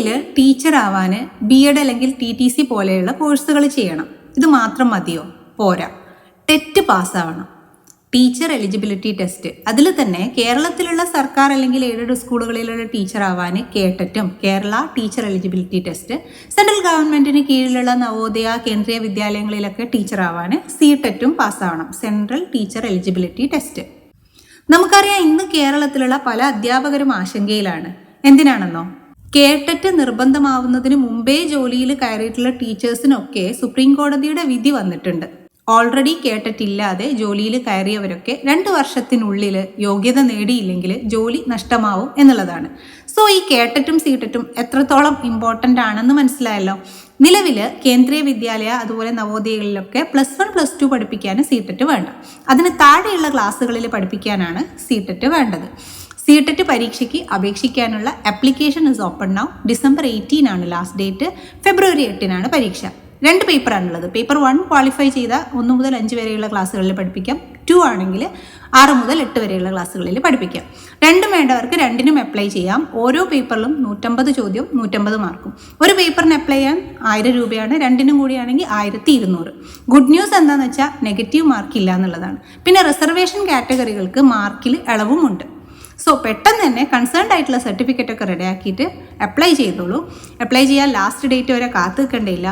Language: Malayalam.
ഡിഗ്രിയിൽ ടീച്ചർ ആവാൻ BEd അല്ലെങ്കിൽ TTC പോലെയുള്ള കോഴ്സുകൾ ചെയ്യണം. ഇത് മാത്രം മതിയോ? പോരാ. ടെറ്റ് പാസ്സാവണം. ടീച്ചർ എലിജിബിലിറ്റി ടെസ്റ്റ്, അതിൽ തന്നെ കേരളത്തിലുള്ള സർക്കാർ അല്ലെങ്കിൽ എയ്ഡഡ് സ്കൂളുകളിലുള്ള ടീച്ചർ ആവാൻ കേട്ടറ്റും Kerala teacher eligibility test, central ഗവൺമെൻറ്റിന് കീഴിലുള്ള നവോദയ കേന്ദ്രീയ വിദ്യാലയങ്ങളിലൊക്കെ ടീച്ചർ ആവാൻ CTETും പാസ്സാവണം, സെൻട്രൽ ടീച്ചർ എലിജിബിലിറ്റി ടെസ്റ്റ്. നമുക്കറിയാം, ഇന്ന് കേരളത്തിലുള്ള പല അധ്യാപകരും ആശങ്കയിലാണ്. എന്തിനാണെന്നോ? കേട്ടറ്റ് നിർബന്ധമാവുന്നതിന് മുമ്പേ ജോലിയിൽ കയറിയിട്ടുള്ള ടീച്ചേഴ്സിനൊക്കെ സുപ്രീം കോടതിയുടെ വിധി വന്നിട്ടുണ്ട്. ഓൾറെഡി കേട്ടറ്റ് ഇല്ലാതെ ജോലിയിൽ കയറിയവരൊക്കെ 2 വർഷത്തിനുള്ളിൽ യോഗ്യത നേടിയില്ലെങ്കിൽ ജോലി നഷ്ടമാവും എന്നുള്ളതാണ്. സോ ഈ കേട്ടറ്റും CTETും എത്രത്തോളം ഇമ്പോർട്ടൻ്റ് ആണെന്ന് മനസ്സിലായല്ലോ. നിലവിൽ കേന്ദ്രീയ വിദ്യാലയ അതുപോലെ നവോദയകളിലൊക്കെ +1 +2 പഠിപ്പിക്കാൻ CTET വേണ്ട. അതിന് താഴെയുള്ള ക്ലാസ്സുകളിൽ പഠിപ്പിക്കാനാണ് CTET വേണ്ടത്. CTET പരീക്ഷയ്ക്ക് അപേക്ഷിക്കാനുള്ള application is open now. December 18 ആണ് ലാസ്റ്റ് ഡേറ്റ്. ഫെബ്രുവരി 8 പരീക്ഷ. 2 പേപ്പറാണുള്ളത്. പേപ്പർ 1 ക്വാളിഫൈ ചെയ്ത 1 മുതൽ 5 വരെയുള്ള ക്ലാസ്സുകളിൽ പഠിപ്പിക്കാം. 2 ആണെങ്കിൽ 6 മുതൽ 8 വരെയുള്ള ക്ലാസ്സുകളിൽ പഠിപ്പിക്കാം. 2 വേണ്ടവർക്ക് 2നും അപ്ലൈ ചെയ്യാം. ഓരോ പേപ്പറിലും 150 ചോദ്യം, 150 മാർക്കും. ഒരു പേപ്പറിന് അപ്ലൈ ചെയ്യാൻ 1000 രൂപയാണ്. 2നും കൂടിയാണെങ്കിൽ 1200. ഗുഡ് ന്യൂസ് എന്താണെന്ന് വെച്ചാൽ നെഗറ്റീവ് മാർക്ക് ഇല്ല എന്നുള്ളതാണ്. പിന്നെ റിസർവേഷൻ കാറ്റഗറികൾക്ക് മാർക്കിൽ ഇളവുമുണ്ട്. സോ പെട്ടെന്ന് തന്നെ കൺസേൺഡ് ആയിട്ടുള്ള സർട്ടിഫിക്കറ്റ് ഒക്കെ റെഡിയാക്കിയിട്ട് അപ്ലൈ ചെയ്തോളൂ. അപ്ലൈ ചെയ്യാൻ ലാസ്റ്റ് ഡേറ്റ് വരെ കാത്തു നിൽക്കേണ്ടയില്ല.